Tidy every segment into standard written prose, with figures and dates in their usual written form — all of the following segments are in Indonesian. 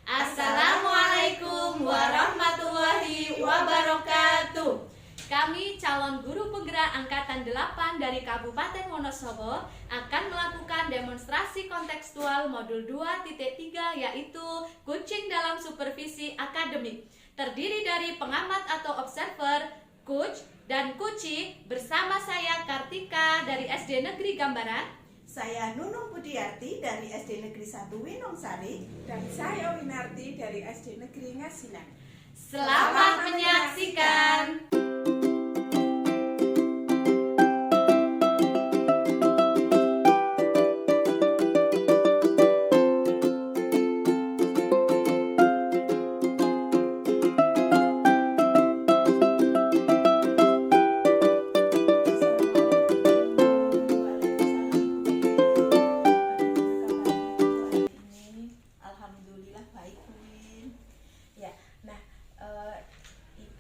Assalamualaikum warahmatullahi wabarakatuh. Kami calon guru penggerak Angkatan 8 dari Kabupaten Wonosobo akan melakukan demonstrasi kontekstual modul 2.3 yaitu coaching dalam supervisi akademik. Terdiri dari pengamat atau observer, coach, dan coachee bersama saya Kartika dari SD Negeri Gambaran. Saya Nunung Budiarti dari SD Negeri 1 Winongsari. Dan saya Winarti dari SD Negeri Ngasinan. Selamat menyaksikan.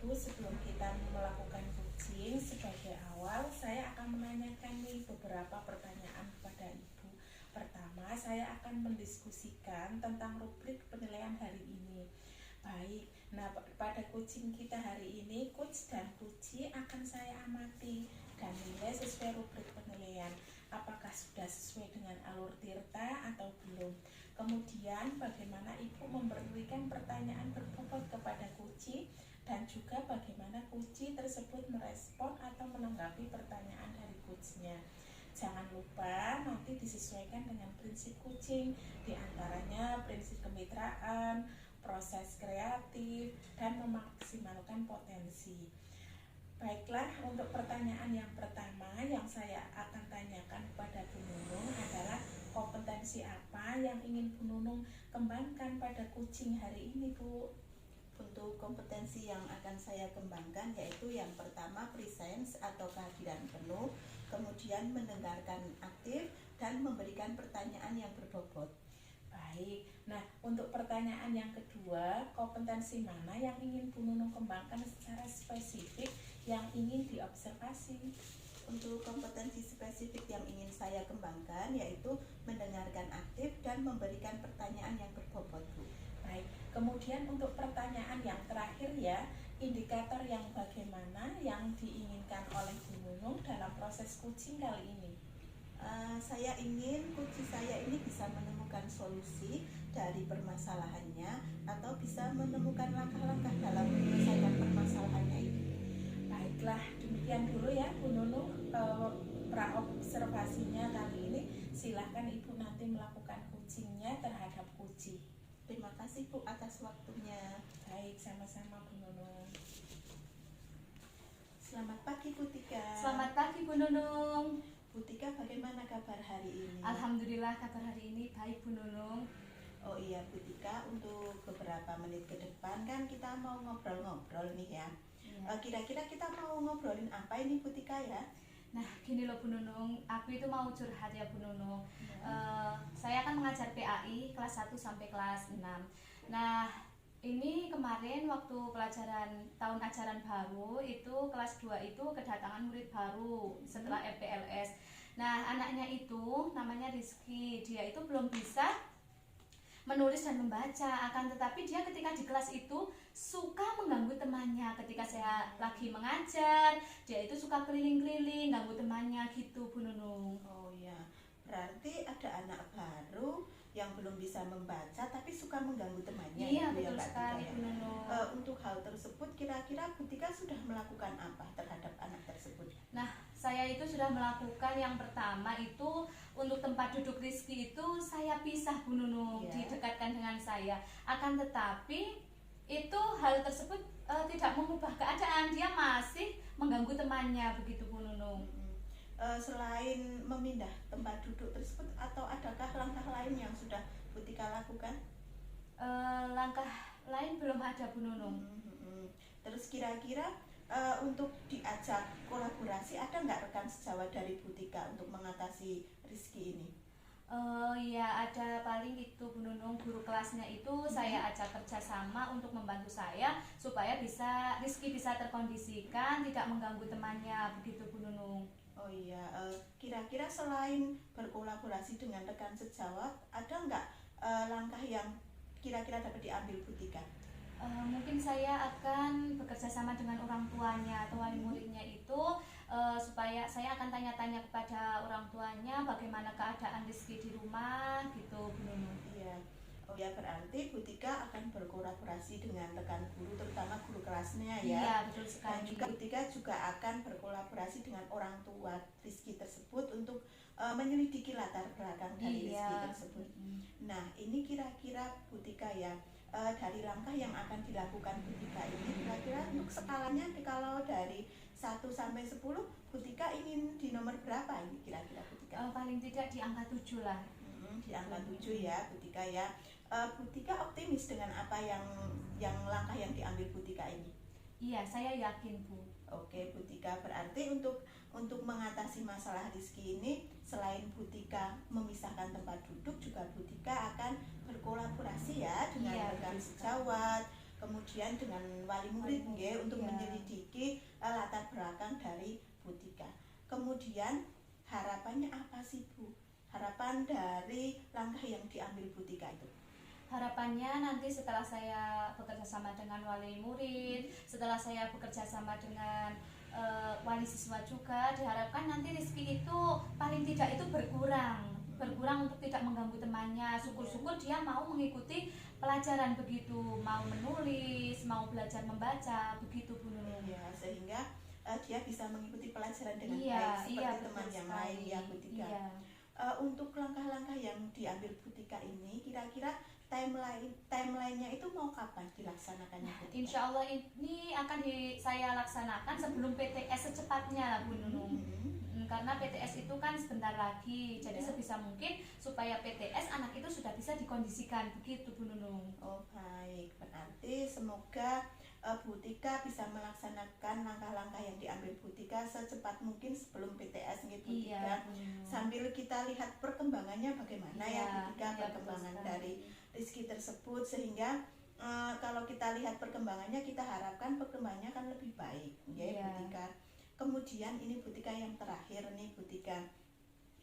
Ibu, sebelum kita melakukan coaching, sebagai awal saya akan menanyakan beberapa pertanyaan kepada Ibu. Pertama, saya akan mendiskusikan tentang rubrik penilaian hari ini. Baik, nah pada coaching kita hari ini, coach dan coachee akan saya amati dan nilai sesuai rubrik penilaian. Apakah sudah sesuai dengan alur tirta atau belum? Kemudian bagaimana Ibu memberikan pertanyaan berbobot kepada coachee dan juga bagaimana coachee tersebut merespon atau menanggapi pertanyaan dari coachnya. Jangan lupa nanti disesuaikan dengan prinsip coaching, diantaranya prinsip kemitraan, proses kreatif, dan memaksimalkan potensi. Baiklah, untuk pertanyaan yang pertama yang saya akan tanyakan kepada Bu Nunung adalah kompetensi apa yang ingin Bu Nunung kembangkan pada coaching hari ini, Bu? Untuk kompetensi yang akan saya kembangkan yaitu yang pertama presence atau kehadiran penuh, kemudian mendengarkan aktif dan memberikan pertanyaan yang berbobot. Baik, nah untuk pertanyaan yang kedua, kompetensi mana yang ingin Bu Nunung kembangkan secara spesifik yang ingin diobservasi? Untuk kompetensi spesifik yang ingin saya kembangkan yaitu mendengarkan aktif dan memberikan pertanyaan yang berbobot, Bu. Baik, kemudian untuk pertanyaan yang terakhir ya, indikator yang bagaimana yang diinginkan oleh Bu Nunung dalam proses coaching kali ini? Saya ingin coachee saya ini bisa menemukan solusi dari permasalahannya atau bisa menemukan langkah-langkah dalam menyelesaikan permasalahannya itu. Baiklah, demikian dulu ya Bu Nunung praobservasinya kali ini. Silahkan Ibu nanti melakukan coachingnya terhadap coachee. Terima kasih Bu atas waktunya. Baik, sama-sama Bu Nunung. Selamat pagi Bu Tika. Selamat pagi Bu Nunung. Bu Tika, bagaimana kabar hari ini? Alhamdulillah kabar hari ini baik Bu Nunung. Oh iya Bu Tika, untuk beberapa menit ke depan kan kita mau ngobrol-ngobrol nih ya. Kira-kira kita mau ngobrolin apa ini Bu Tika ya? Nah gini loh Bu Nunung, aku itu mau curhat ya Bu Nunung. Saya akan mengajar PAI kelas 1 sampai kelas 6. Nah ini kemarin waktu pelajaran tahun ajaran baru itu kelas 2 itu kedatangan murid baru setelah FPLS. Nah anaknya itu namanya Rizky, dia itu belum bisa menulis dan membaca, akan tetapi dia ketika di kelas itu suka mengganggu temannya. Ketika saya lagi mengajar, dia itu suka keliling-keliling ganggu temannya gitu Bu Nunung. Oh iya, berarti ada anak baru yang belum bisa membaca tapi suka mengganggu temannya. Iya gitu betul ya, sekali Tika, Bu Nunung. Untuk hal tersebut kira-kira Bu Tika sudah melakukan apa terhadap anak tersebut? Nah saya itu sudah melakukan yang pertama itu untuk tempat duduk Rizky itu saya pisah Bu Nunung, didekatkan dengan saya. Akan tetapi itu hal tersebut tidak mengubah keadaan, dia masih mengganggu temannya begitu Bu Nunung. Selain memindah tempat duduk tersebut atau adakah langkah lain yang sudah Bu Tika lakukan? Langkah lain belum ada Bu Nunung. Terus kira-kira untuk diajak kolaborasi ada nggak rekan sejawat dari Bu Tika untuk mengatasi Rizky ini? Ya ada paling itu Bu Nunung, guru kelasnya itu saya ajak kerjasama untuk membantu saya supaya Rizky bisa terkondisikan, tidak mengganggu temannya begitu Bu Nunung. Oh iya, kira-kira selain berkolaborasi dengan rekan sejawat, ada nggak langkah yang kira-kira dapat diambil Bu Tika? Mungkin saya akan bekerja sama dengan orang tuanya atau wali muridnya itu, supaya saya akan tanya-tanya kepada orang tuanya bagaimana keadaan Rizky di rumah gitu Bu Nunung. Iya. Oh ya, berarti Bu Tika akan berkolaborasi dengan rekan guru, terutama guru kelasnya ya. Iya, betul Dan sekali. juga Bu Tika juga akan berkolaborasi dengan orang tua Rizky tersebut untuk menyelidiki latar belakang dari Rizky Iya. tersebut. Nah, ini kira-kira Bu Tika ya, dari langkah yang akan dilakukan Bu Tika ini, kira-kira untuk skalanya kalau dari 1 sampai 10, Bu Tika ingin di nomor berapa ini kira-kira Bu Tika? Paling tidak di angka 7 lah. Di angka 7 ya Bu Tika ya. Bu Tika optimis dengan apa yang langkah yang diambil Bu Tika ini? Iya, saya yakin Bu. Oke Bu Tika, berarti untuk mengatasi masalah Rizky ini, selain Bu Tika memisahkan tempat duduk, juga Bu Tika akan berkolaborasi ya dengan Iya, rekan betul sejawat, kemudian dengan wali murid nggih, untuk iya. menyelidiki latar belakang dari Bu Tika. Kemudian harapannya apa sih Bu? Harapan dari langkah yang diambil Bu Tika itu? Harapannya nanti setelah saya bekerja sama dengan wali murid, setelah saya bekerja sama dengan wali siswa juga, diharapkan nanti Rizky itu paling tidak itu berkurang untuk tidak mengganggu temannya. Syukur-syukur dia mau mengikuti pelajaran begitu, mau menulis, mau belajar membaca begitu Bu Nunung. Ya, sehingga dia bisa mengikuti pelajaran dengan Iya, baik seperti teman yang lain ya Bu Tika. Iya. Untuk langkah-langkah yang diambil Bu Tika ini, kira-kira timeline-nya itu mau kapan dilaksanakannya Bu Tika? Insya Allah ini akan saya laksanakan sebelum PTS secepatnya Bu Nunung. Karena PTS itu kan sebentar lagi, jadi Ya. sebisa mungkin supaya PTS anak itu sudah bisa dikondisikan begitu Bu Nunung. Oh baik, berarti semoga Bu Tika bisa melaksanakan langkah-langkah yang diambil Bu Tika secepat mungkin sebelum PTS nih Bu Tika. Iya Bu Nunung. Sambil kita lihat perkembangannya bagaimana ya Bu Tika, iya, perkembangan betul dari Rizky tersebut, sehingga kalau kita lihat perkembangannya, kita harapkan perkembangannya akan lebih baik ya Iya. Bu Tika. Kemudian ini Bu Tika yang terakhir nih Bu Tika,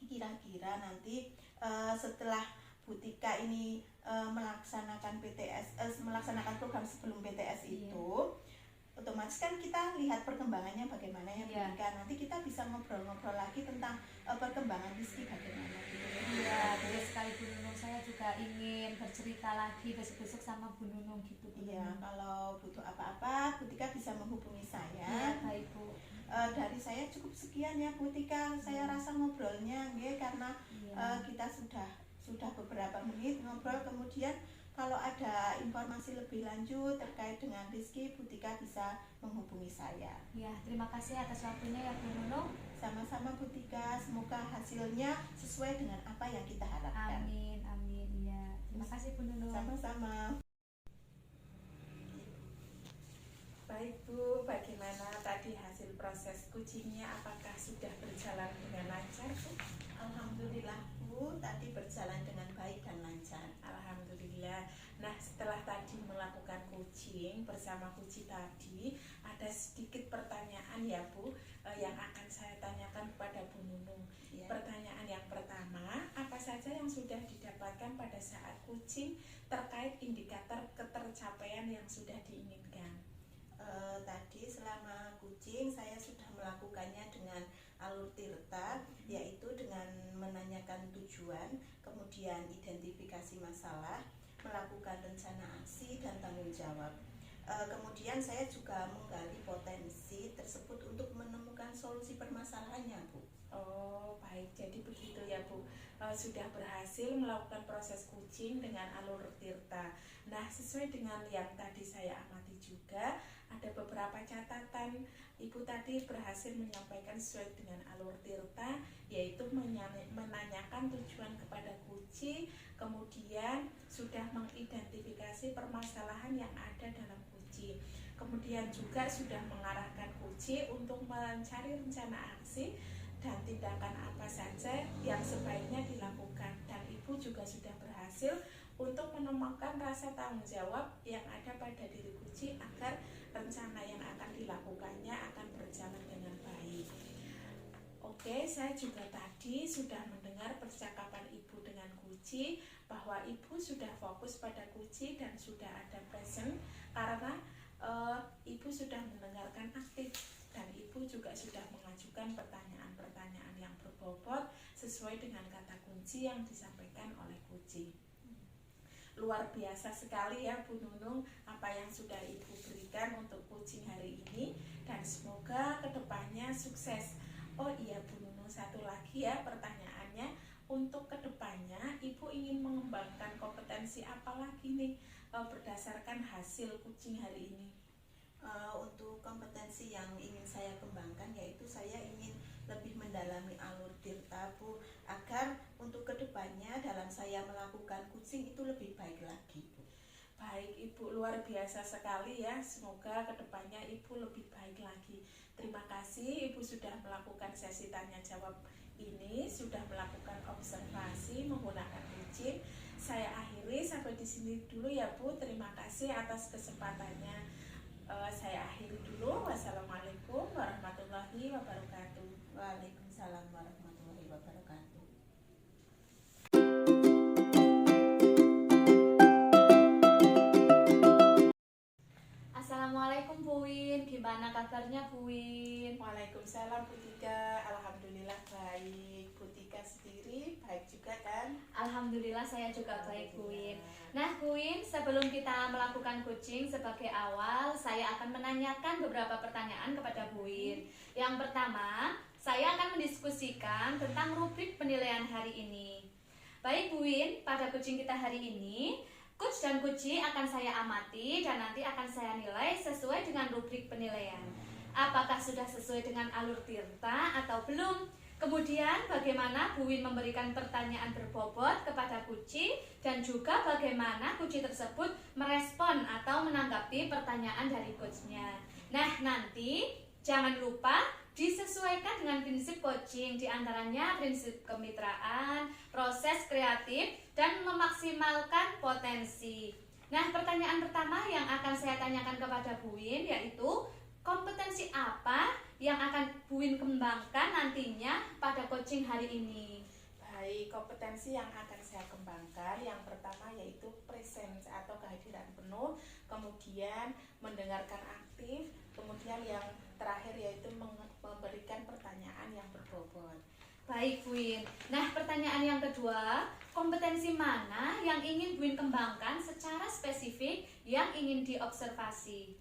kira-kira nanti setelah Bu Tika ini melaksanakan PTS, melaksanakan program sebelum PTS itu, otomatis kan kita lihat perkembangannya bagaimana ya Bu Iya. Tika. Nanti kita bisa ngobrol-ngobrol lagi tentang perkembangan Rizky bagaimana gitu ya. Iya, betul sekali Bu Nunung. Saya juga ingin bercerita lagi besok-besok sama Bu Nunung gitu Bu Iya, Nunung. kalau butuh apa-apa Bu Tika bisa menghubungi Iya, saya. baik Bu. Dari saya cukup sekian ya Bu Tika. Saya rasa ngobrolnya nggih, karena Iya. kita sudah beberapa menit ngobrol. Kemudian kalau ada informasi lebih lanjut terkait dengan Rizky, Bu Tika bisa menghubungi saya. Ya, terima kasih atas waktunya ya Bu Nunung. Sama-sama Bu Tika, semoga hasilnya sesuai dengan apa yang kita harapkan. Amin, amin. Ya, terima kasih Bu Nunung. Sama-sama. Baik Bu, bagaimana tadi hasil proses coachingnya? Apakah sudah berjalan dengan lancar Bu? Alhamdulillah Bu, tadi berjalan dengan baik dan lancar. Alhamdulillah. Nah, setelah tadi melakukan coaching bersama coach tadi, ada sedikit pertanyaan ya Bu, yang akan saya tanyakan kepada Bu Nunung. Ya. Pertanyaan yang pertama, apa saja yang sudah didapatkan pada saat coaching terkait indikator ketercapaian yang sudah diinginkan? Tadi selama coaching saya sudah melakukannya dengan alur tirta, yaitu dengan menanyakan tujuan, kemudian identifikasi masalah, melakukan rencana aksi dan tanggung jawab. Kemudian saya juga menggali potensi tersebut untuk menemukan solusi permasalahannya Bu. Oh baik, jadi begitu ya Bu. Sudah berhasil melakukan proses coaching dengan alur tirta. Nah, sesuai dengan yang tadi saya amati juga, ada beberapa catatan. Ibu tadi berhasil menyampaikan sesuai dengan alur tirta, yaitu menanyakan tujuan kepada coach, kemudian sudah mengidentifikasi permasalahan yang ada dalam coach, kemudian juga sudah mengarahkan coach untuk mencari rencana aksi dan tindakan apa saja yang sebaiknya dilakukan, dan ibu juga sudah berhasil untuk menemukan rasa tanggung jawab yang ada pada diri Kuci agar rencana yang akan dilakukannya akan berjalan dengan baik. Oke, saya juga tadi sudah mendengar percakapan ibu dengan Kuci bahwa Ibu sudah fokus pada kunci dan sudah ada present karena Ibu sudah mendengarkan aktif dan Ibu juga sudah mengajukan pertanyaan-pertanyaan yang berbobot sesuai dengan kata kunci yang disampaikan oleh kunci. Luar biasa sekali ya Bu Nunung apa yang sudah Ibu berikan untuk coaching hari ini dan semoga kedepannya sukses. Oh iya Bu Nunung, satu lagi ya pertanyaannya, untuk kedepannya Ibu ingin mengembangkan kompetensi apa lagi nih berdasarkan hasil coaching hari ini? Untuk kompetensi yang ingin saya kembangkan yaitu saya ingin lebih mendalami alur tirta Bu, agar untuk kedepannya dalam saya melakukan coaching itu lebih baik lagi Bu. Baik Ibu, luar biasa sekali ya, semoga kedepannya Ibu lebih baik lagi. Terima kasih Ibu sudah melakukan sesi tanya jawab ini, sudah melakukan observasi menggunakan coaching. Saya akhiri sampai di sini dulu ya Bu, terima kasih atas kesempatannya. Saya akhiri dulu. Wassalamualaikum warahmatullahi wabarakatuh. Waalaikumsalam warahmatullahi wabarakatuh. Assalamualaikum Bu Win, gimana kabarnya Bu Win? Waalaikumsalam Bu Tika, alhamdulillah baik. Bu Tika sendiri baik juga kan? Alhamdulillah saya juga baik Bu Win. Nah Bu Win, sebelum kita melakukan coaching sebagai awal, saya akan menanyakan beberapa pertanyaan kepada Bu Win. Yang pertama, saya akan mendiskusikan tentang rubrik penilaian hari ini. Baik Bu Win, pada coaching kita hari ini, coach dan coachee akan saya amati dan nanti akan saya nilai sesuai dengan rubrik penilaian. Apakah sudah sesuai dengan alur tirta atau belum? Kemudian bagaimana Bu Win memberikan pertanyaan berbobot kepada coachee dan juga bagaimana coachee tersebut merespon atau menanggapi pertanyaan dari coachnya. Nah nanti jangan lupa disesuaikan dengan prinsip coaching, diantaranya prinsip kemitraan, proses kreatif, dan memaksimalkan potensi. Nah, pertanyaan pertama yang akan saya tanyakan kepada Bu Win yaitu kompetensi apa yang akan Bu Win kembangkan nantinya pada coaching hari ini? Baik, kompetensi yang akan saya kembangkan yang pertama yaitu presence atau kehadiran penuh, kemudian mendengarkan aktif, kemudian yang terakhir yaitu memberikan pertanyaan yang berbobot. Baik Bu Win. Nah, pertanyaan yang kedua, kompetensi mana yang ingin Bu Win kembangkan secara spesifik yang ingin diobservasi?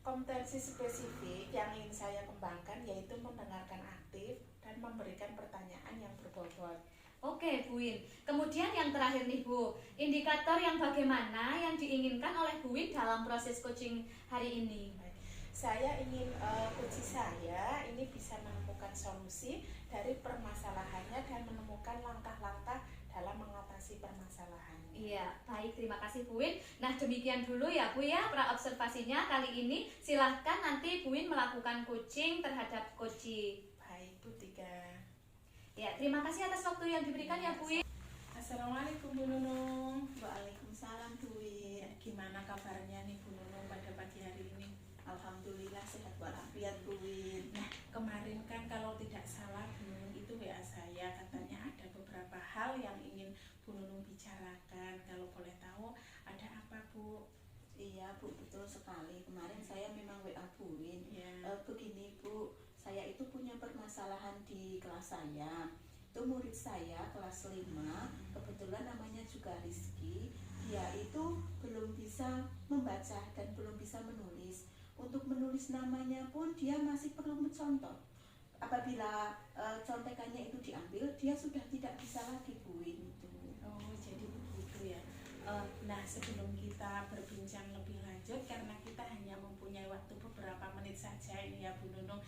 Kompetensi spesifik yang ingin saya kembangkan yaitu mendengarkan aktif dan memberikan pertanyaan yang berbobot. Oke Bu Win. Kemudian yang terakhir nih Bu, indikator yang bagaimana yang diinginkan oleh Bu Win dalam proses coaching hari ini? Saya ingin coach saya ini bisa menemukan solusi dari permasalahannya dan menemukan langkah-langkah dalam mengatasi permasalahan. Iya, baik, terima kasih Bu Win. Nah, demikian dulu ya Bu ya pra-observasinya kali ini. Silahkan nanti Bu Win melakukan coaching terhadap coachee. Baik Bu Tika. Ya, terima kasih atas waktu yang diberikan ya Bu Win. Assalamualaikum Bu Nunung. Waalaikumsalam Bu Win. Gimana kabarnya nih Bu Nunung pada pagi hari ini? Alhamdulillah sehat walafiat Bu Win. Nah, kemarin kan kalau tidak salah Bu Nunung itu WA saya katanya ada beberapa hal yang ingin Bu Nunung bicarakan. Kalau boleh tahu ada apa Bu? Iya Bu, betul sekali. Kemarin saya memang WA Bu Win. Ya. Begini Bu, saya itu punya permasalahan di kelas saya. Itu murid saya kelas 5, kebetulan namanya juga Rizky. Dia itu belum bisa membaca dan belum bisa menulis. Untuk menulis namanya pun dia masih perlu mencontoh. Apabila contekannya itu diambil, dia sudah tidak bisa lagi Bu Win itu. Oh, jadi begitu ya. Nah, sebelum kita berbincang lebih lanjut, karena kita hanya mempunyai waktu beberapa menit saja ini ya Bu Nunung.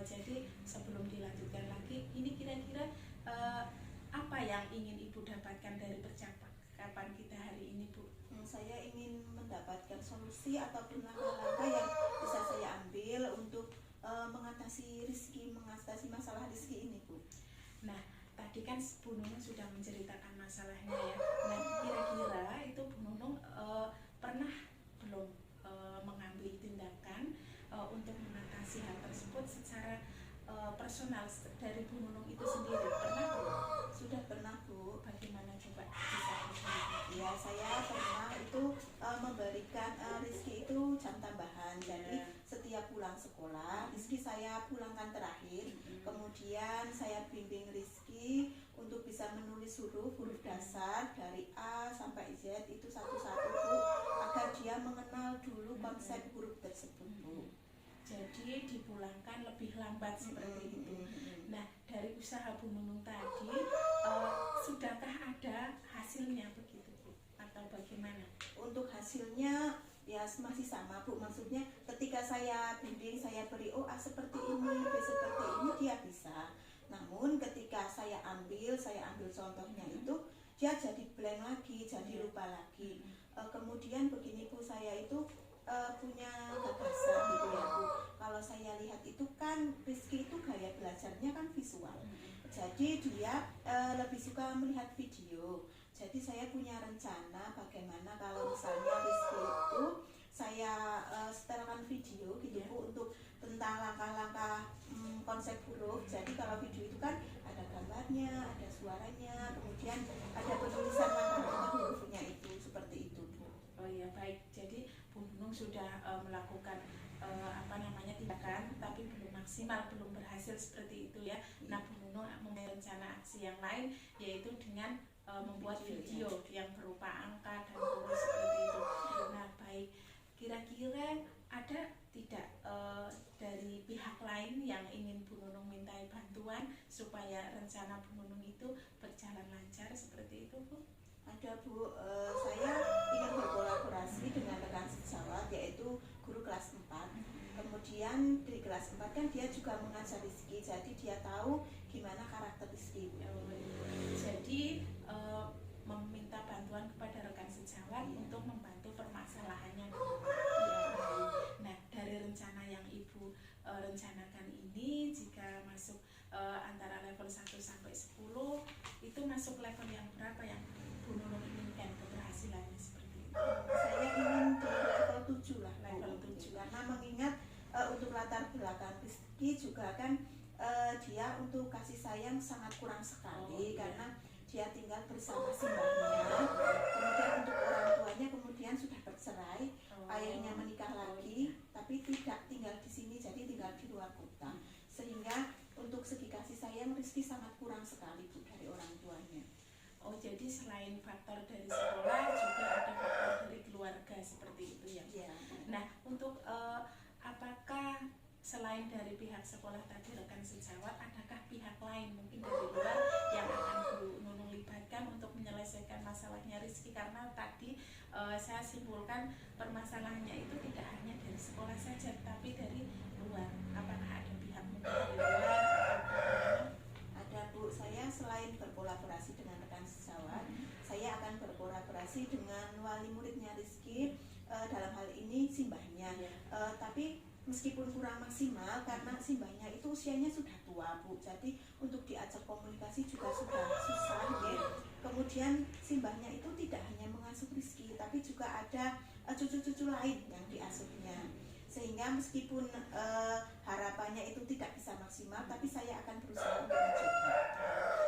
Jadi sebelum dilanjutkan lagi, ini kira-kira apa yang ingin Ibu dapatkan dari percakapan kita hari ini Bu? Saya ingin mendapatkan solusi ataupun langkah-langkah yang bisa saya ambil untuk mengatasi masalah Rizky ini Bu. Nah, tadi kan Bu Nunung sudah menceritakan masalahnya ya. Nah, kira-kira itu Bu Nunung pernah belum mengambil tindakan untuk mengatasi hal tersebut secara personal dari Bu Nunung itu sendiri? Pernah Bu? Sudah pernah Bu. Bagaimana coba bisa memberikan Rizky itu jam tambahan. Jadi setiap pulang sekolah, Rizky saya pulangkan terakhir. Kemudian saya bimbing Rizky untuk bisa menulis huruf dasar dari A sampai Z itu satu-satu Bu, agar dia mengenal dulu konsep huruf tersebut Bu. Jadi dipulangkan lebih lambat seperti itu. Nah, dari usaha Bu Nunung tadi, sudahkah ada hasilnya begitu Bu? Atau bagaimana? Untuk hasilnya ya masih sama Bu, maksudnya ketika saya bimbing, saya beri A seperti ini, B seperti ini, dia bisa. Namun ketika saya ambil contohnya itu, dia jadi blank lagi, jadi lupa lagi. Kemudian begini Bu, saya itu punya gagasan gitu ya Bu. Kalau saya lihat itu kan Rizky itu gaya belajarnya kan visual. Jadi dia lebih suka melihat video. Jadi saya punya rencana bagaimana kalau misalnya Rizky itu saya setelkan video gitu Bu, untuk tentang langkah-langkah konsep huruf. Jadi kalau video itu kan ada gambarnya, ada suaranya, kemudian ada penulisan langkah-langkah hurufnya itu, seperti itu Bu. Oh iya, baik. Jadi Bu Nunung sudah melakukan tindakan, tapi belum maksimal, belum berhasil seperti itu ya. Nah, Bu Nunung mempunyai rencana aksi yang lain, yaitu dengan membuat video yang berupa angka dan huruf seperti itu. Nah, baik. Kira-kira ada tidak dari pihak lain yang ingin Bu Nunung mintai bantuan supaya rencana Bu Nunung itu berjalan lancar seperti itu Bu? Ada Bu, saya ingin berkolaborasi dengan rekan sejawat yaitu guru kelas 4. Kemudian di kelas 4 kan dia juga mengajar Rizky, jadi dia tahu gimana karakter Rizky. Jadi meminta bantuan kepada rekan sejawat untuk membantu permasalahannya. Nah, dari rencana yang Ibu rencanakan ini, jika masuk antara level 1 sampai 10, itu masuk level yang berapa yang Bu Nunung inginkan keberhasilannya seperti itu? Saya ingin di level 7 lah, Level 7. karena mengingat untuk latar belakang Rizky juga kan dia untuk kasih sayang sangat kurang sekali, karena dia tinggal bersama simbahnya. Kemudian untuk orang tuanya kemudian sudah bercerai, ayahnya menikah lagi, tapi tidak tinggal di sini, jadi tinggal di luar kota. Sehingga untuk segi kasih sayang Rizky sangat kurang sekali Bu dari orang tuanya. Oh, jadi selain faktor dari sekolah juga ada faktor dari keluarga seperti itu ya? Ya. Nah, untuk apakah selain dari pihak sekolah tadi rekan sejawat, adakah pihak lain mungkin dari luar yang akan Bu Nunung libatkan untuk menyelesaikan masalahnya Rizky? Karena tadi saya simpulkan permasalahannya itu tidak hanya dari sekolah saja, tapi dari luar. Apakah ada pihak mungkin dari luar atau Ada Bu, saya selain berkolaborasi dengan rekan sejawat, saya akan berkolaborasi dengan wali muridnya Rizky, dalam hal ini simbahnya. Tapi meskipun kurang maksimal karena simbahnya itu usianya sudah tua Bu, jadi untuk diajak komunikasi juga sudah susah ya. Kemudian simbahnya itu tidak hanya mengasuh Rizky, tapi juga ada cucu-cucu lain yang diasuhnya. Sehingga meskipun harapannya itu tidak bisa maksimal, tapi saya akan berusaha untuk mencoba.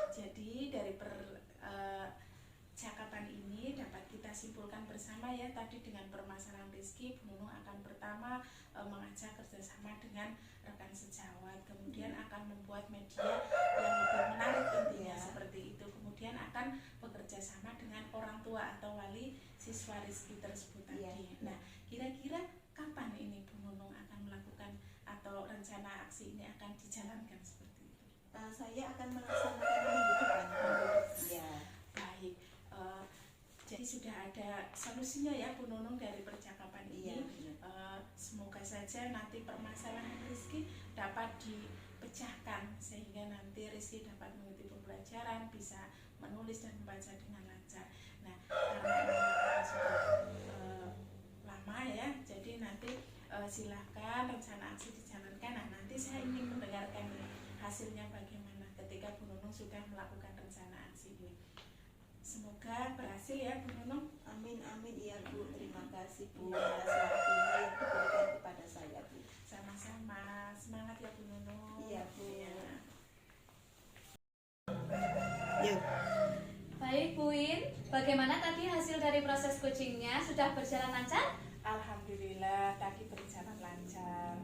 Jadi dari percakapan ini dapat kita simpulkan bersama ya, tadi dengan permasalahan Rizky, Bu Nunung akan pertama mengajak kerjasama dengan rekan sejawat, kemudian akan membuat media yang lebih menarik intinya seperti itu, kemudian akan bekerja sama dengan orang tua atau wali siswa Rizky tersebut tadi. Nah, kira-kira kapan ini Bu Nunung akan melakukan atau rencana aksi ini akan dijalankan seperti itu? Saya akan melaksanakan minggu depan. Ya. Baik, jadi sudah ada solusinya ya Bu Nunung dari percakapan ini. Semoga saja nanti permasalahan Rizky dapat dipecahkan sehingga nanti Rizky dapat mengikuti pembelajaran, bisa menulis dan membaca dengan lancar. Nah, karena ini sudah lama ya, jadi nanti silahkan rencana aksi dijalankan. Nah, nanti saya ingin mendengarkan hasilnya bagaimana ketika Bu Nunung sudah melakukan rencana aksi ini. Semoga berhasil ya Bu Nunung. Amin amin ya Bu, terima kasih Bu atas waktunya yang diberikan kepada saya Bu. Sama-sama, semangat ya Bu Nunung. Iya Bu. Ya. Yuk. Baik Bu Win, Bagaimana tadi hasil dari proses coachingnya? Sudah berjalan lancar? Alhamdulillah tadi berjalan lancar.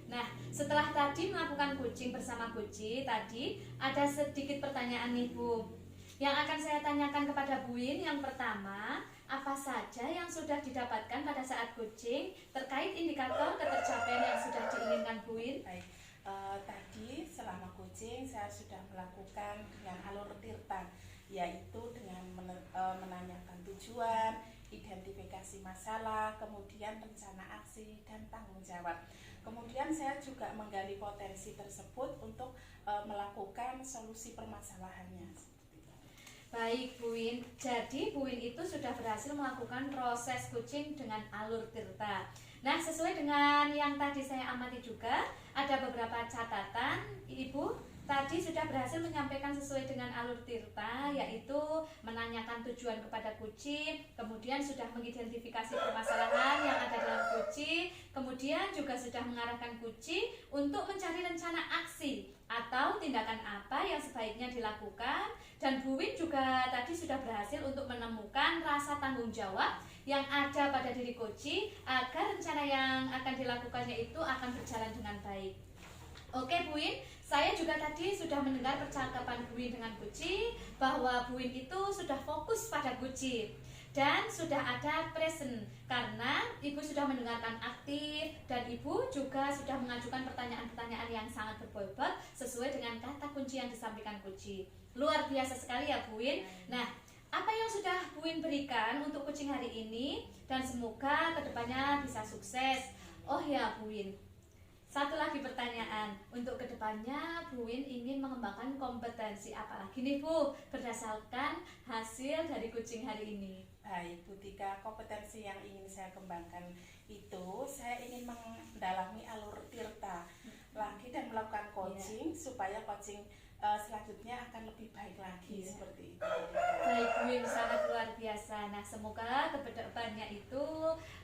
Nah, setelah tadi melakukan coaching bersama Guci, tadi ada sedikit pertanyaan nih Bu, yang akan saya tanyakan kepada Bu Win. Yang pertama, apa saja yang sudah didapatkan pada saat coaching terkait indikator ketercapaian yang sudah diinginkan Bu Win? Baik, tadi selama coaching saya sudah melakukan dengan alur Tirta, yaitu dengan menanyakan tujuan, identifikasi masalah, kemudian rencana aksi dan tanggung jawab. Kemudian saya juga menggali potensi tersebut untuk melakukan solusi permasalahannya. Baik Bu Win, jadi Bu Win itu sudah berhasil melakukan proses coaching dengan alur Tirta. Nah, sesuai dengan yang tadi saya amati juga, ada beberapa catatan. Ibu tadi sudah berhasil menyampaikan sesuai dengan alur Tirta, yaitu menanyakan tujuan kepada Guci, kemudian sudah mengidentifikasi permasalahan yang ada dalam Guci, kemudian juga sudah mengarahkan Guci untuk mencari rencana aksi atau tindakan apa yang sebaiknya dilakukan. Dan Bu Win juga tadi sudah berhasil untuk menemukan rasa tanggung jawab yang ada pada diri Guci agar rencana yang akan dilakukannya itu akan berjalan dengan baik. Oke Bu Win, saya juga tadi sudah mendengar percakapan Bu Win dengan Guci, bahwa Bu Win itu sudah fokus pada Guci dan sudah ada present karena Ibu sudah mendengarkan aktif dan Ibu juga sudah mengajukan pertanyaan-pertanyaan yang sangat berbobot sesuai dengan kata kunci yang disampaikan Guci. Luar biasa sekali ya Bu Win. Nah, apa yang sudah Bu Win berikan untuk coaching hari ini, dan semoga kedepannya bisa sukses. Oh ya Bu Win, satu lagi pertanyaan, untuk kedepannya Bu Win ingin mengembangkan kompetensi apa lagi nih Bu, berdasarkan hasil dari coaching hari ini? Baik Bu Tika, kompetensi yang ingin saya kembangkan itu saya ingin mendalami alur Tirta lagi dan melakukan coaching supaya coaching selanjutnya akan lebih baik lagi seperti itu. Baik Bu Win, sangat luar biasa. Nah, semoga kedepannya itu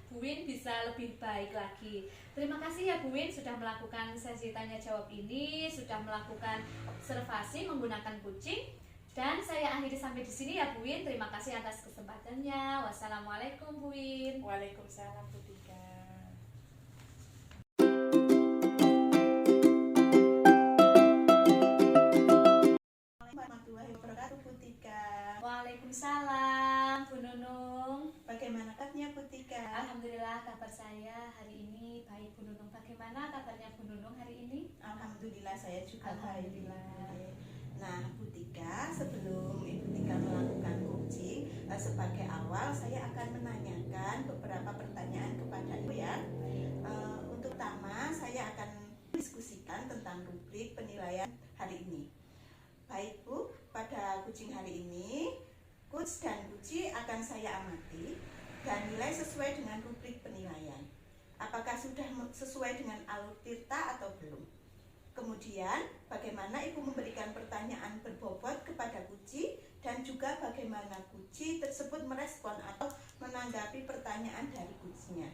Bu Win bisa lebih baik lagi. Terima kasih ya Bu Win sudah melakukan sesi tanya jawab ini, sudah melakukan observasi menggunakan coaching. Dan saya akhiri sampai di sini ya Bu Win. Terima kasih atas kesempatannya. Wassalamualaikum Bu Win. Waalaikumsalam Bu Tika. Warahmatullahi wabarakatuh Bu Tika. Waalaikumsalam Bu Nunung. Bagaimana kabarnya Bu Tika? Alhamdulillah kabar saya hari ini baik Bu Nunung. Bagaimana kabarnya Bu Nunung hari ini? Alhamdulillah saya juga Alhamdulillah. baik. Nah Bu Tika, sebelum Ibu Tika melakukan coaching, sebagai awal saya akan menanyakan beberapa pertanyaan kepada Ibu ya. Untuk pertama saya akan diskusikan tentang rubrik penilaian hari ini. Baik Bu, pada coaching hari ini Coach dan Guci akan saya amati dan nilai sesuai dengan rubrik penilaian. Apakah sudah sesuai dengan alur Tirta atau belum? Kemudian, bagaimana Ibu memberikan pertanyaan berbobot kepada Guci dan juga bagaimana Guci tersebut merespon atau menanggapi pertanyaan dari Gucinya.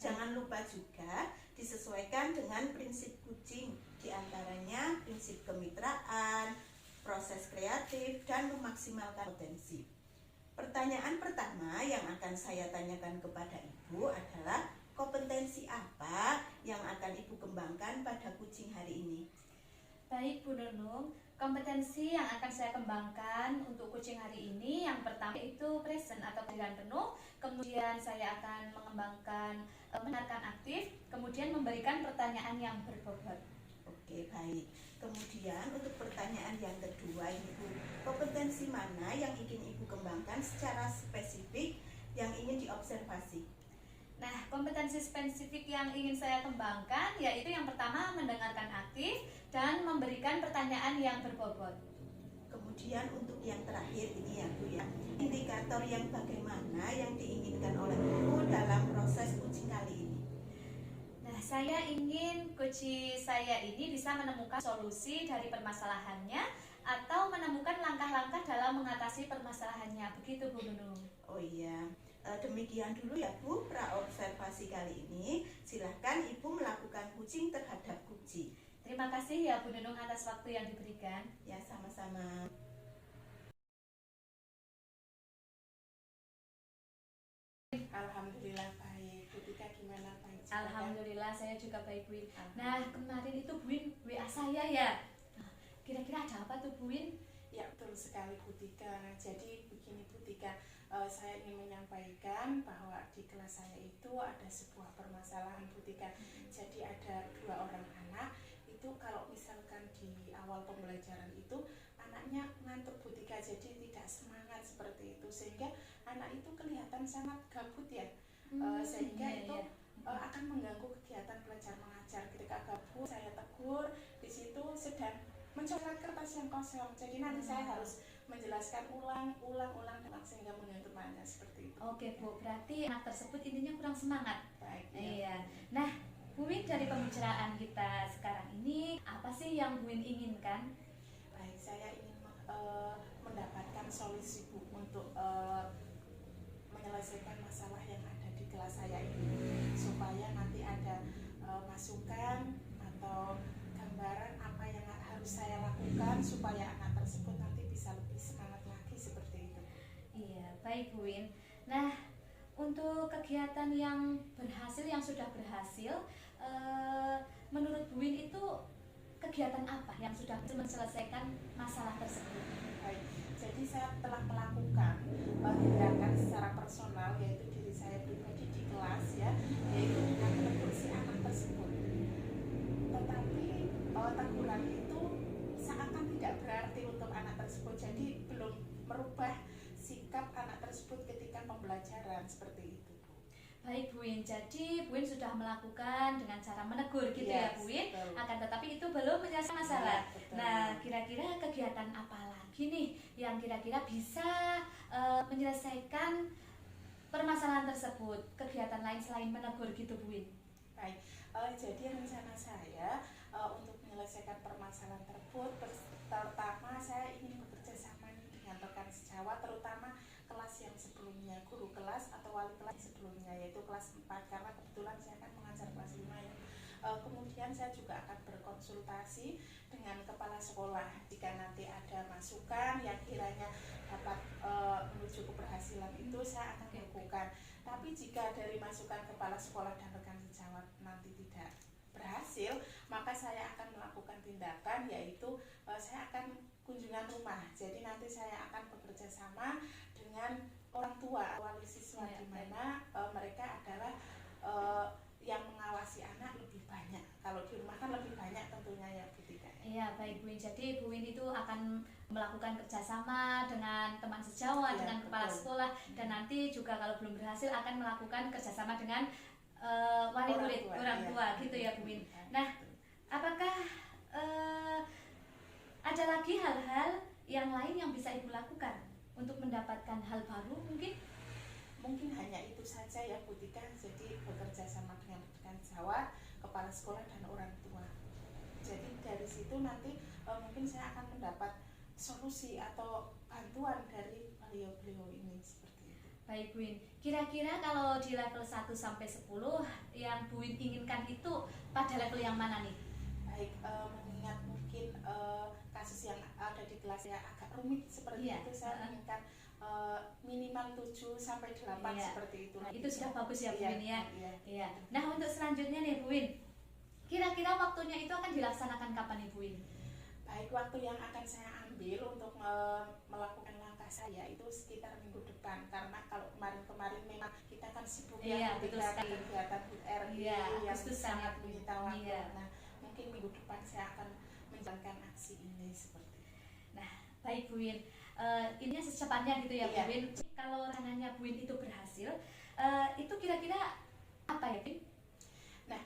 Jangan lupa juga disesuaikan dengan prinsip coaching, diantaranya prinsip kemitraan, proses kreatif, dan memaksimalkan potensi. Pertanyaan pertama yang akan saya tanyakan kepada Ibu adalah kompetensi apa yang akan Ibu kembangkan pada coaching hari ini? Baik Bu Nunung, kompetensi yang akan saya kembangkan untuk coaching hari ini yang pertama itu present atau kehadiran penuh, kemudian saya akan mengembangkan mendengarkan aktif, kemudian memberikan pertanyaan yang berbobot. Oke, baik. Kemudian untuk pertanyaan yang kedua Ibu, kompetensi mana yang ingin Ibu kembangkan secara spesifik yang ingin diobservasi? Nah, kompetensi spesifik yang ingin saya kembangkan yaitu yang pertama mendengarkan aktif dan memberikan pertanyaan yang berbobot. Kemudian untuk yang terakhir ini ya Bu ya, indikator yang bagaimana yang diinginkan oleh Ibu dalam proses coaching kali ini? Nah, saya ingin coach saya ini bisa menemukan solusi dari permasalahannya atau menemukan langkah-langkah dalam mengatasi permasalahannya. Begitu Bu Nunung. Oh iya, demikian dulu ya Bu pra-observasi kali ini. Silahkan Ibu melakukan coaching terhadap Guci. Terima kasih ya Bu Nunung atas waktu yang diberikan. Ya, sama-sama. Win? Alhamdulillah baik. Bu Tika gimana, baik juga, kan? Alhamdulillah saya juga baik, Bu Win. Nah, kemarin itu Bu Win WA saya ya. Nah, kira-kira ada apa tuh, Bu Win? Ya, betul sekali Bu Tika. Jadi begini Bu Tika, saya ingin menyampaikan bahwa di kelas saya itu ada sebuah permasalahan Bu Tika. Jadi ada 2 orang anak itu kalau misalkan di awal pembelajaran itu anaknya ngantuk Bu Tika, jadi tidak semangat seperti itu, sehingga anak itu kelihatan sangat gabut ya. Sehingga Iya, itu iya. akan mengganggu kegiatan belajar mengajar. Ketika gabut saya tegur, di situ sedang mencoret kertas yang kosong, jadi nanti saya harus menjelaskan ulang sehingga mengganggu mana seperti itu. Oke, Bu, berarti anak tersebut intinya kurang semangat. Baik. Iya. Nah, Bu Win, dari pembicaraan kita sekarang ini, apa sih yang Bu Win inginkan? Baik, saya ingin mendapatkan solusi Bu untuk menyelesaikan masalah yang ada di kelas saya ini, supaya nanti ada masukan atau gambaran apa yang harus saya lakukan supaya anak tersebut nanti bisa lebih semangat lagi seperti itu. Iya, baik Bu Win. Nah, untuk kegiatan yang berhasil, yang sudah berhasil, menurut Bu Win itu kegiatan apa yang sudah menyelesaikan masalah tersebut? Baik, jadi saya telah melakukan tindakan secara personal, yaitu diri saya pribadi di kelas ya, yaitu dengan menegur si anak tersebut. Tetapi teguran itu seakan tidak berarti untuk anak tersebut, jadi belum merubah sikap anak tersebut ketika pembelajaran seperti itu. Baik Bu Win, jadi Bu Win sudah melakukan dengan cara menegur gitu ya Bu Win, betul. akan tetapi itu belum menyelesaikan masalah. Ya, betul. Nah, kira-kira kegiatan apa lagi nih yang kira-kira bisa menyelesaikan permasalahan tersebut? Kegiatan lain selain menegur gitu Bu Win? Baik, jadi rencana saya untuk menyelesaikan permasalahan tersebut, pertama saya ingin bekerja sama dengan rekan sejawat, terutama kelas yang sebelumnya, guru kelas atau wali kelas sebelumnya, yaitu kelas 4, karena kebetulan saya akan mengajar kelas 5 ya. Kemudian saya juga akan berkonsultasi dengan kepala sekolah jika nanti ada masukan yang kiranya dapat menuju keberhasilan itu saya akan lakukan. Tapi jika dari masukan kepala sekolah dan rekan sejawat nanti tidak berhasil, maka saya akan melakukan tindakan, yaitu saya akan kunjungan rumah. Jadi nanti saya akan bekerja sama dengan orang tua wali siswa, di mana mereka adalah yang mengawasi anak lebih banyak. Kalau di rumah kan lebih banyak tentunya ya Bu Tika. Iya, baik Bu Win. Jadi Bu Win itu akan melakukan kerjasama dengan teman sejawat, dengan kepala sekolah, dan nanti juga kalau belum berhasil akan melakukan kerjasama dengan wali murid, orang tua gitu ya Bu Win. Nah, apakah ada lagi hal-hal yang lain yang bisa Ibu lakukan untuk mendapatkan hal baru mungkin? Mungkin hanya itu saja ya Bu Tika, jadi bekerja sama dengan rekan sejawat, kepala sekolah dan orang tua. Jadi dari situ nanti mungkin saya akan mendapat solusi atau bantuan dari beliau-beliau ini seperti itu. Baik Bu Win, kira-kira kalau di level 1 sampai 10 yang Bu Win inginkan itu pada level yang mana nih? Baik, mengingat mungkin kasus yang ada di kelas ya agak rumit seperti itu, saya inginkan minimal 7 sampai 8 seperti itu. Nah, itu sudah bagus ya Bu Win ya. Iya. Nah, untuk selanjutnya nih Bu Win, kira-kira waktunya itu akan dilaksanakan kapan nih Bu Win? Baik, waktu yang akan saya ambil untuk melakukan langkah saya itu sekitar minggu depan, karena kalau kemarin memang kita kan sibuk ya kegiatan RI yang sangat menyita waktu. Nah, mungkin minggu depan saya akan menjalankan aksi ini seperti itu. Nah, baik Bu Win, ini secepatnya gitu ya Bu Win. Kalau rencananya Bu Win itu berhasil, itu kira-kira apa ya Bu? Nah,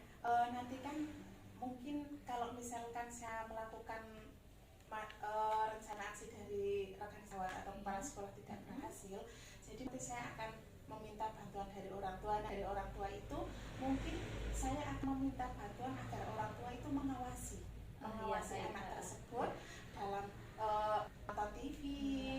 nanti kan mungkin kalau misalkan saya melakukan rencana aksi dari rekan sejawat atau kepala sekolah tidak berhasil, jadi nanti saya akan meminta bantuan dari orang tua. Dari orang tua itu mungkin saya akan meminta bantuan agar orang tua itu mengawasi anak tersebut dalam nonton TV,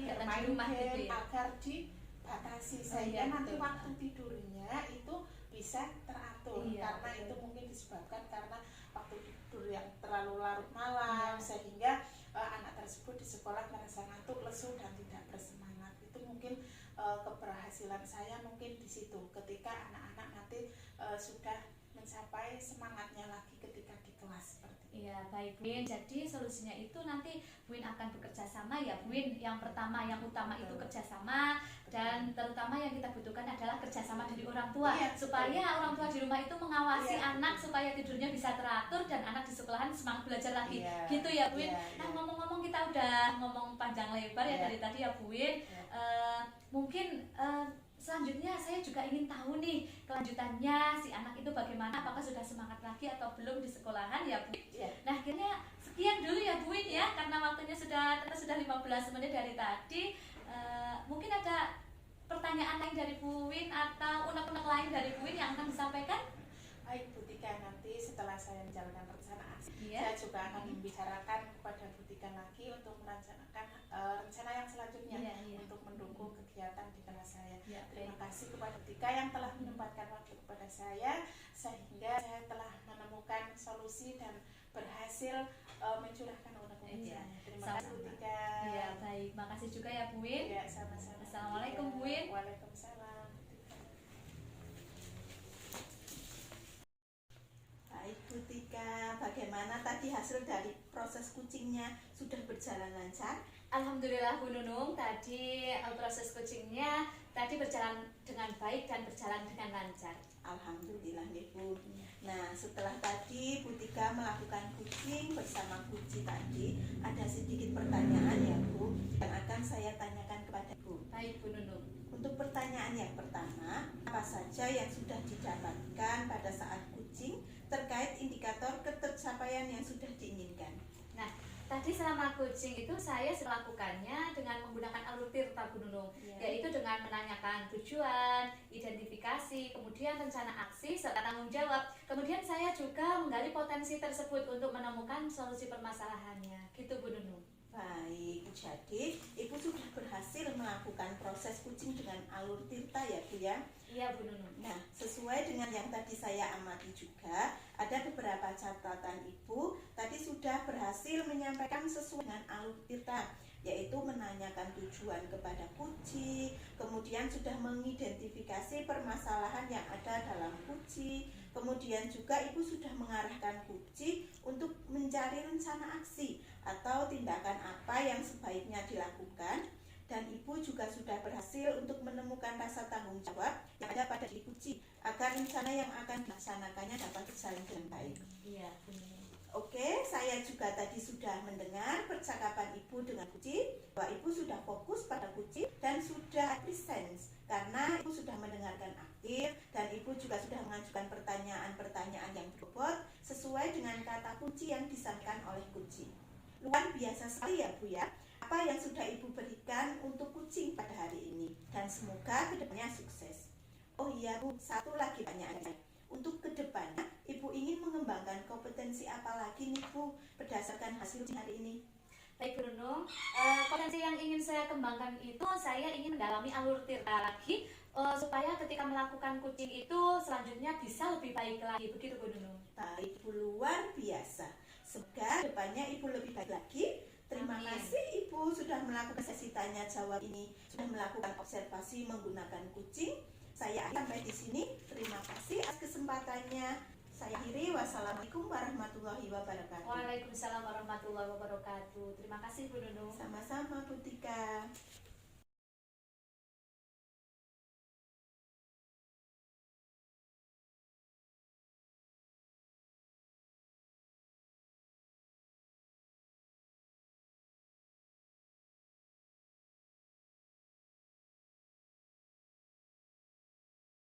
bermain game, agar dibatasi sehingga nanti waktu tidurnya itu bisa teratur, karena itu mungkin disebabkan karena waktu tidur yang terlalu larut malam sehingga anak tersebut di sekolah merasa ngantuk, lesu dan tidak bersemangat. Itu mungkin keberhasilan saya mungkin di situ ketika Ya, baik Bu Win. Jadi solusinya itu nanti Bu Win akan bekerja sama ya Bu Win. Yang pertama, yang utama itu kerjasama, dan terutama yang kita butuhkan adalah kerjasama dari orang tua, Iya, supaya orang tua di rumah itu mengawasi Iya. anak supaya tidurnya bisa teratur dan anak di sekolahan semangat belajar lagi. Iya. Gitu ya Bu Win. Iya, Nah, iya. ngomong-ngomong kita udah ngomong panjang lebar ya Iya. dari tadi ya Bu Win. Mungkin selanjutnya saya juga ingin tahu nih kelanjutannya si anak itu bagaimana, apakah sudah semangat lagi atau belum di sekolahan ya Bu. Iya. Nah, akhirnya sekian dulu ya Bu Win ya, karena waktunya sudah 15 menit dari tadi. Mungkin ada pertanyaan lain dari Bu Win atau unek-unek lain dari Bu Win yang akan disampaikan? Baik Bu Tika, nanti setelah saya menjalankan rencana aksi, Iya. saya juga akan membicarakan kepada Bu Tika lagi untuk merencanakan rencana yang selanjutnya Iya, iya. untuk mendukung kegiatan di kelas saya. Ya, Terima baik. kasih kepada Bu Tika yang telah menyempatkan waktu kepada saya, sehingga saya telah menemukan solusi dan berhasil mencurahkan unek-unek Iya. saya. Terima kasih Bu Tika. Iya, baik. Makasih juga ya Bu Win. Ya, sama-sama. Assalamualaikum, Bu Win. Waalaikumsalam. Baik Bu Tika, bagaimana tadi hasil dari proses kucingnya, sudah berjalan lancar? Alhamdulillah Bu Nunung, tadi proses coachingnya tadi berjalan dengan baik dan berjalan dengan lancar. Alhamdulillah nih Bu. Nah, setelah tadi Bu Tika melakukan kucing bersama Kuci tadi, ada sedikit pertanyaan ya Bu yang akan saya tanyakan kepada Bu. Baik Bu Nunung. Untuk pertanyaan yang pertama, apa saja yang sudah didapatkan pada saat kucing terkait indikator ketercapaian yang sudah diinginkan? Nah, tadi selama coaching itu saya melakukannya dengan menggunakan alur tirta Bu Nunung, yaitu dengan menanyakan tujuan, identifikasi, kemudian rencana aksi, serta tanggung jawab. Kemudian saya juga menggali potensi tersebut untuk menemukan solusi permasalahannya. Gitu Bu Nunung. Baik, jadi Ibu sudah berhasil melakukan proses kucing dengan alur tirta ya Bu ya? Iya Bu Nunung. Nah, sesuai dengan yang tadi saya amati juga, ada beberapa catatan Ibu tadi sudah berhasil menyampaikan sesuai dengan alur tirta, yaitu menanyakan tujuan kepada kucing, kemudian sudah mengidentifikasi permasalahan yang ada dalam kucing, kemudian juga Ibu sudah mengarahkan kucing untuk mencari rencana aksi atau tindakan apa yang sebaiknya dilakukan, dan Ibu juga sudah berhasil untuk menemukan rasa tanggung jawab yang ada pada diri kucing agar rencana yang akan dilaksanakannya dapat berjalan dengan baik. Iya Bu Nunung. Oke, saya juga tadi sudah mendengar percakapan Ibu dengan kucing, bahwa Ibu sudah fokus pada kucing dan sudah presence karena Ibu sudah mendengarkan aktif, dan Ibu juga sudah mengajukan pertanyaan-pertanyaan yang berbobot sesuai dengan kata kunci yang disampaikan oleh kucing. Luar biasa sekali ya Bu ya, apa yang sudah Ibu berikan untuk kucing pada hari ini, dan semoga kedepannya sukses. Oh iya Bu, satu lagi pertanyaan. Untuk kedepannya, Ibu ingin mengembangkan kompetensi apa lagi nih Bu berdasarkan hasil hari ini? Baik Bu Nunung, potensi yang ingin saya kembangkan itu saya ingin mendalami alur tirta lagi supaya ketika melakukan kucing itu selanjutnya bisa lebih baik lagi. Begitu Bu Nunung. Baik Bu, luar biasa. Semoga depannya Ibu lebih baik lagi. Terima Amin. kasih Ibu sudah melakukan sesi tanya jawab ini, sudah melakukan observasi menggunakan kucing. Saya sampai di sini. Terima kasih atas kesempatannya. Saya akhiri. Wassalamualaikum warahmatullahi wabarakatuh. Waalaikumsalam warahmatullahi wabarakatuh. Terima kasih Bu Nunung. Sama-sama Bu Tika.